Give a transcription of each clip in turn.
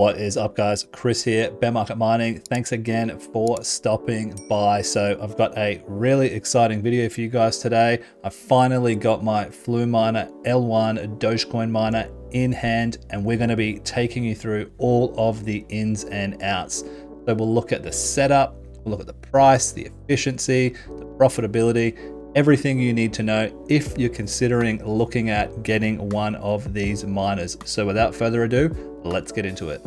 What is up, guys? Chris here, Bear Market Mining. Thanks again for stopping by. So I've got a really exciting video for you guys today. I finally got my Fluminer L1 Dogecoin miner in hand, and we're going to be taking you through all of the ins and outs. So we'll look at the setup, we'll look at the price, the efficiency, the profitability, everything you need to know if you're considering looking at getting one of these miners. So without further ado, let's get into it.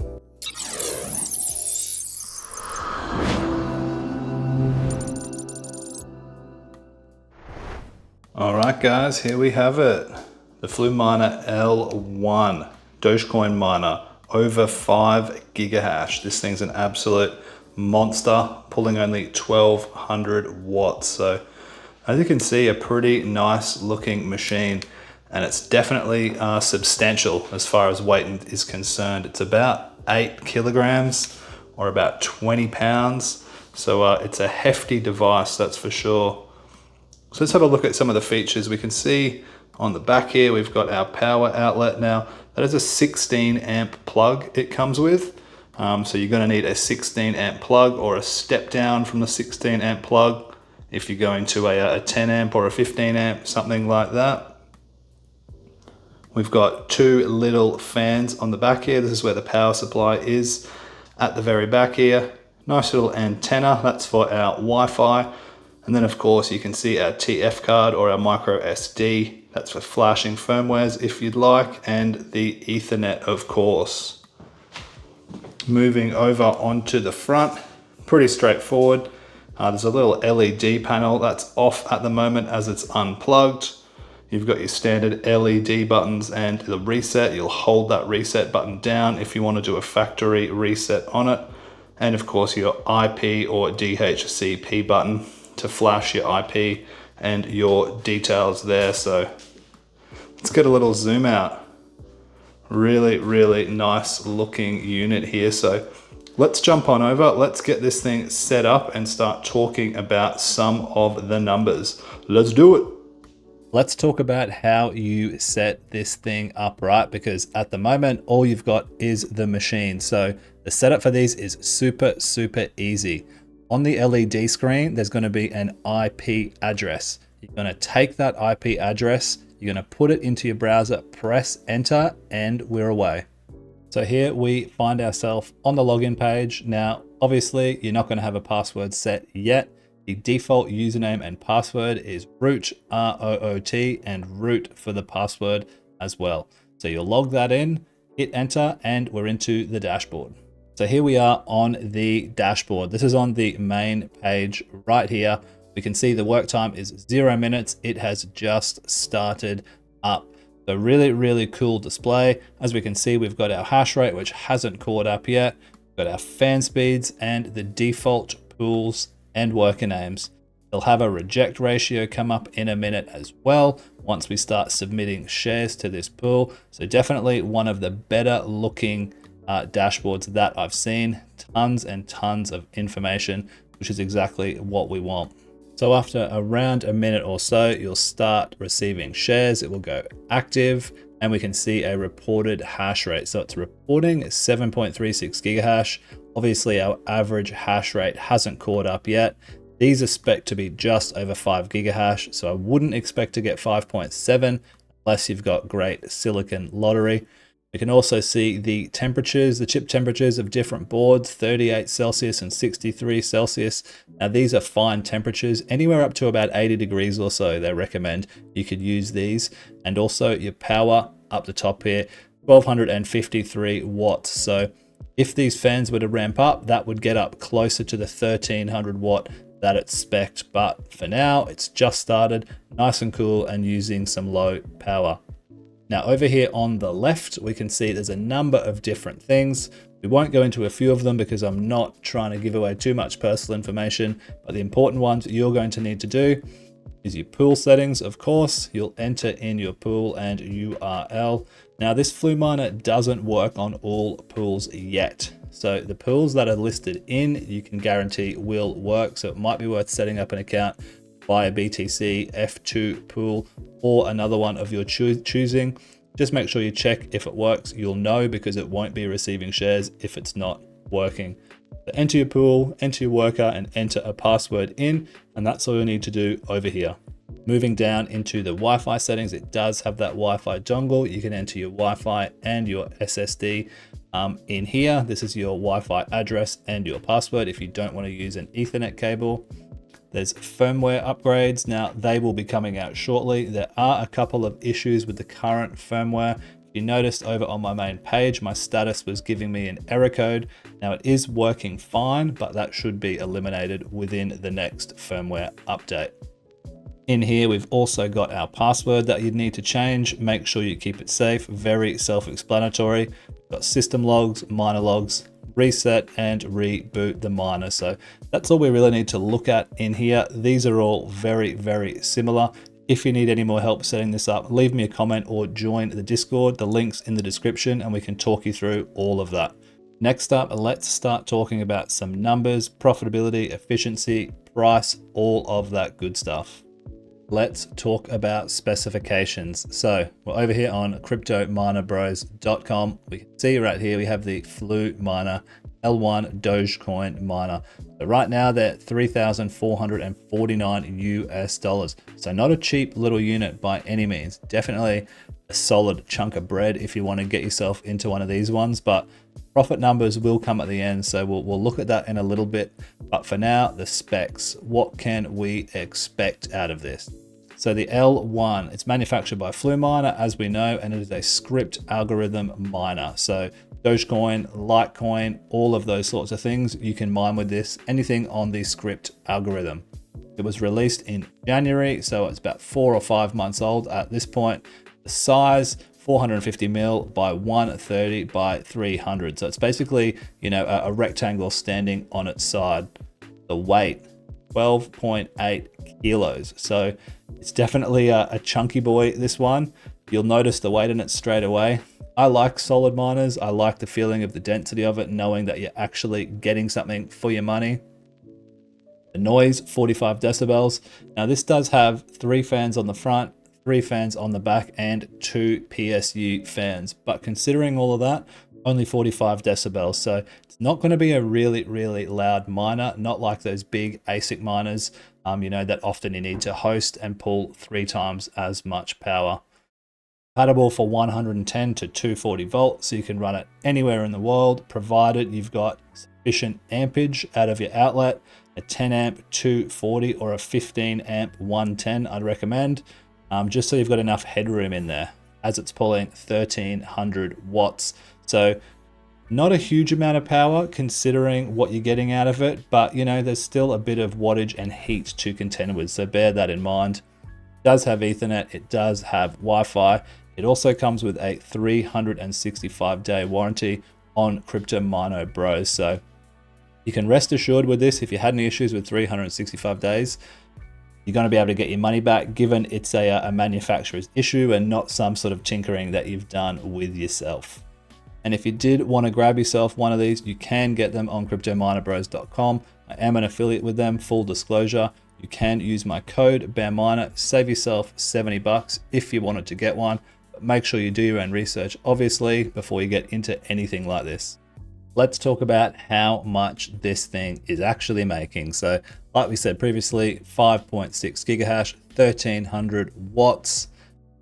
All right, guys, here we have it. The Fluminer L1 Dogecoin miner, over 5 gigahash. This thing's an absolute monster, pulling only 1200 watts. So as you can see, a pretty nice looking machine, and it's definitely substantial as far as weight is concerned. It's about 8 kilograms or about 20 pounds. So it's a hefty device, that's for sure. So let's have a look at some of the features. We can see on the back here, we've got our power outlet. Now, that is a 16 amp plug it comes with. So you're gonna need a 16 amp plug or a step down from the 16 amp plug if you're going to a 10 amp or a 15 amp, something like that. We've got 2 little fans on the back here. This is where the power supply is at the very back here. Nice little antenna, that's for our Wi-Fi. And then of course you can see our TF card or our micro SD. That's for flashing firmwares if you'd like, and the Ethernet of course. Moving over onto the front, pretty straightforward. There's a little LED panel that's off at the moment as it's unplugged. You've got your standard LED buttons and the reset. You'll hold that reset button down if you want to do a factory reset on it. And of course your IP or DHCP button to flash your IP and your details there. So let's get a little zoom out. Really, really nice looking unit here. So let's jump on over. Let's get this thing set up and start talking about some of the numbers. Let's do it. Let's talk about how you set this thing up, right? Because at the moment, all you've got is the machine. So the setup for these is super, super easy. On the LED screen, there's going to be an IP address. You're going to take that IP address, you're going to put it into your browser, press enter, and we're away. So here we find ourselves on the login page. Now, obviously, you're not going to have a password set yet. The default username and password is root, R-O-O-T, and root for the password as well. So you'll log that in, hit enter, and we're into the dashboard. So here we are on the dashboard. This is on the main page right here. We can see the work time is 0 minutes. It has just started up. So really, really cool display. As we can see, we've got our hash rate, which hasn't caught up yet. We've got our fan speeds and the default pools and worker names. They'll have a reject ratio come up in a minute as well once we start submitting shares to this pool. So definitely one of the better looking dashboards that I've seen. Tons and tons of information, which is exactly what we want. So after around a minute or so, you'll start receiving shares. It will go active and we can see a reported hash rate. So it's reporting 7.36 gigahash. Obviously our average hash rate hasn't caught up yet. These are spec'd to be just over 5 gigahash. So I wouldn't expect to get 5.7 unless you've got great silicon lottery. We can also see the temperatures, the chip temperatures of different boards, 38 Celsius and 63 Celsius. Now these are fine temperatures, anywhere up to about 80 degrees or so they recommend you could use these. And also your power up the top here, 1253 watts. So if these fans were to ramp up, that would get up closer to the 1300 watt that it's spec'd. But for now, it's just started, nice and cool and using some low power. Now over here on the left, we can see there's a number of different things. We won't go into a few of them because I'm not trying to give away too much personal information, but the important ones you're going to need to do is your pool settings. Of course, you'll enter in your pool and URL. Now this Fluminer doesn't work on all pools yet. So the pools that are listed in, you can guarantee will work. So it might be worth setting up an account via BTC, F2 pool, or another one of your choosing. Just make sure you check if it works. You'll know because it won't be receiving shares if it's not working. So enter your pool, enter your worker, and enter a password in, and that's all you need to do over here. Moving down into the Wi-Fi settings, it does have that Wi-Fi dongle. You can enter your Wi-Fi and your SSD in here. This is your Wi-Fi address and your password if you don't want to use an Ethernet cable. There's firmware upgrades. Now they will be coming out shortly. There are a couple of issues with the current firmware. You noticed over on my main page, my status was giving me an error code. Now it is working fine, but that should be eliminated within the next firmware update. In here, we've also got our password that you'd need to change. Make sure you keep it safe, very self-explanatory. We've got system logs, miner logs, reset and reboot the miner. So that's all we really need to look at in here. These are all very, very similar. If you need any more help setting this up, leave me a comment or join the Discord. The link's in the description and we can talk you through all of that. Next up, let's start talking about some numbers, profitability, efficiency, price, all of that good stuff. Let's talk about specifications. So we're over here on cryptominerbros.com. We can see right here, we have the Fluminer L1 Dogecoin miner. So right now they're $3,449 US. So not a cheap little unit by any means. Definitely a solid chunk of bread if you want to get yourself into one of these ones, but profit numbers will come at the end. So we'll look at that in a little bit. But for now, the specs, what can we expect out of this? So the L1, it's manufactured by Fluminer, as we know, and it is a script algorithm miner. So Dogecoin, Litecoin, all of those sorts of things, you can mine with this, anything on the script algorithm. It was released in January, so it's about 4 or 5 months old at this point. The size, 450 mil by 130 by 300. So it's basically, you know, a rectangle standing on its side. The weight, 12.8 kilos. So it's definitely a chunky boy, this one. You'll notice the weight in it straight away. I like solid miners. I like the feeling of the density of it, knowing that you're actually getting something for your money. The noise, 45 decibels. Now this does have 3 fans on the front, 3 fans on the back, and 2 PSU fans. But considering all of that, only 45 decibels. So it's not going to be a really, really loud miner, not like those big ASIC miners, you know, that often you need to host and pull 3 times as much power. Compatible for 110 to 240 volts, so you can run it anywhere in the world, provided you've got sufficient ampage out of your outlet. A 10 amp 240 or a 15 amp 110 I'd recommend, just so you've got enough headroom in there, as it's pulling 1300 watts. So not a huge amount of power considering what you're getting out of it, but you know, there's still a bit of wattage and heat to contend with, so bear that in mind. It does have Ethernet, it does have Wi-Fi. It also comes with a 365-day warranty on Crypto Miner Bros. So you can rest assured with this, if you had any issues with 365 days, you're going to be able to get your money back, given it's a manufacturer's issue and not some sort of tinkering that you've done with yourself. And if you did want to grab yourself one of these, you can get them on cryptominerbros.com. I am an affiliate with them, full disclosure. You can use my code BEARMINER, save yourself 70 bucks if you wanted to get one. But make sure you do your own research, obviously, before you get into anything like this. Let's talk about how much this thing is actually making. So like we said previously, 5.6 gigahash, 1300 watts,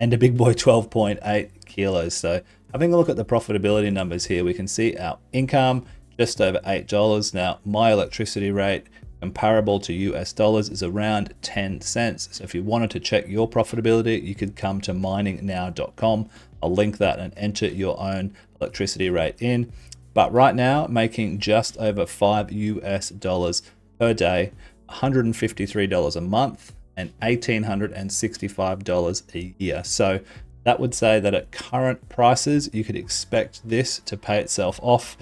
and a big boy 12.8 kilos. So having a look at the profitability numbers here, we can see our income just over $8. Now my electricity rate comparable to US dollars is around 10 cents. So if you wanted to check your profitability, you could come to miningnow.com. I'll link that and enter your own electricity rate in. But right now, making just over $5 US per day, $153 a month, and $1,865 a year. So that would say that at current prices, you could expect this to pay itself off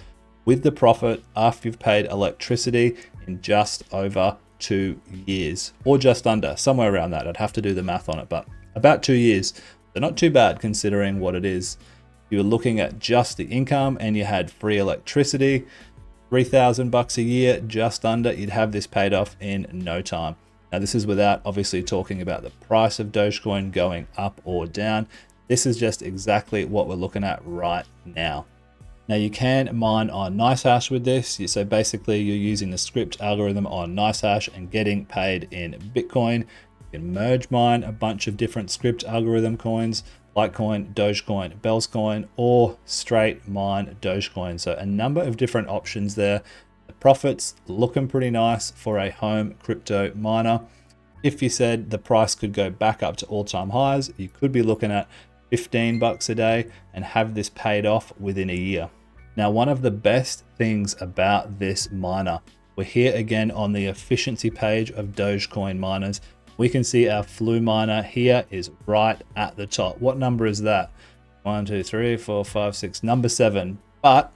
with the profit after you've paid electricity in just over 2 years, or just under, somewhere around that. I'd have to do the math on it, but about 2 years. So not too bad considering what it is. You were looking at just the income and you had free electricity, 3,000 bucks a year, just under, you'd have this paid off in no time. Now this is without obviously talking about the price of Dogecoin going up or down. This is just exactly what we're looking at right now. Now you can mine on NiceHash with this. So basically you're using the script algorithm on NiceHash and getting paid in Bitcoin. You can merge mine a bunch of different script algorithm coins, Litecoin, Dogecoin, Bellscoin, or straight mine Dogecoin. So a number of different options there. The profits looking pretty nice for a home crypto miner. If you said the price could go back up to all-time highs, you could be looking at 15 bucks a day and have this paid off within a year. Now, one of the best things about this miner, we're here again on the efficiency page of Dogecoin miners. We can see our Fluminer here is right at the top. What number is that? 1, 2, 3, 4, 5, 6, number 7. But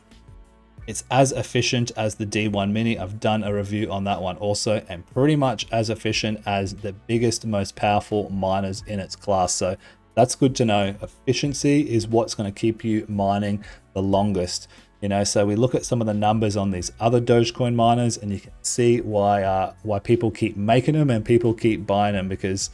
it's as efficient as the D1 Mini. I've done a review on that one also, and pretty much as efficient as the biggest, most powerful miners in its class. So that's good to know. Efficiency is what's going to keep you mining the longest. You know, so we look at some of the numbers on these other Dogecoin miners, and you can see why people keep making them and people keep buying them, because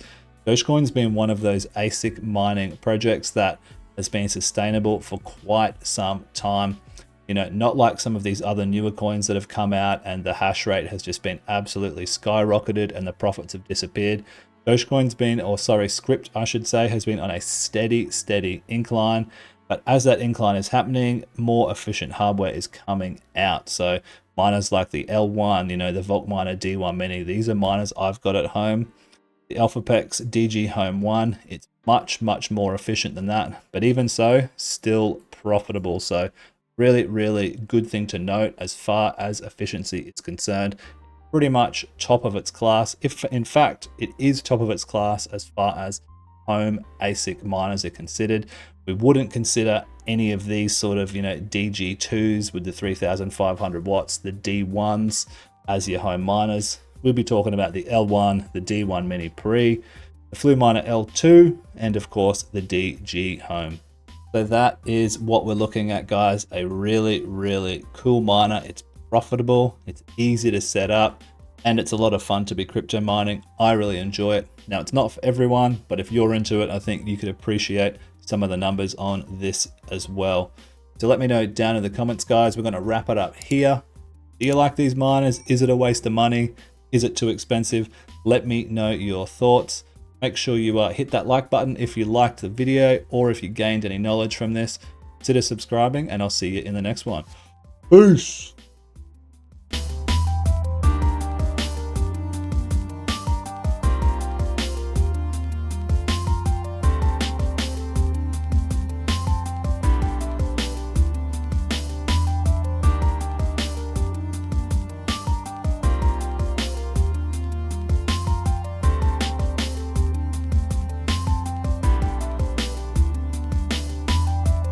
Dogecoin's been one of those ASIC mining projects that has been sustainable for quite some time. You know, not like some of these other newer coins that have come out and the hash rate has just been absolutely skyrocketed and the profits have disappeared. Dogecoin's been, or sorry, Script, I should say, has been on a steady incline. But as that incline is happening, more efficient hardware is coming out. So miners like the L1, you know, the Voltminer D1 Mini, these are miners I've got at home. The AlphaPex DG Home 1, it's much more efficient than that. But even so, still profitable. So really good thing to note as far as efficiency is concerned. Pretty much top of its class. If in fact it is top of its class as far as home ASIC miners are considered. We wouldn't consider any of these sort of, you know, DG2s with the 3,500 watts, the D1s as your home miners. We'll be talking about the L1, the D1 Mini Pre, the Fluminer L2, and of course the DG Home. So that is what we're looking at, guys. A really cool miner. It's profitable, it's easy to set up, and it's a lot of fun to be crypto mining. I really enjoy it. Now, it's not for everyone, but if you're into it, I think you could appreciate some of the numbers on this as well. So let me know down in the comments, guys. We're going to wrap it up here. Do you like these miners? Is it a waste of money? Is it too expensive? Let me know your thoughts. Make sure you hit that like button if you liked the video, or if you gained any knowledge from this. Consider subscribing, and I'll see you in the next one. Peace.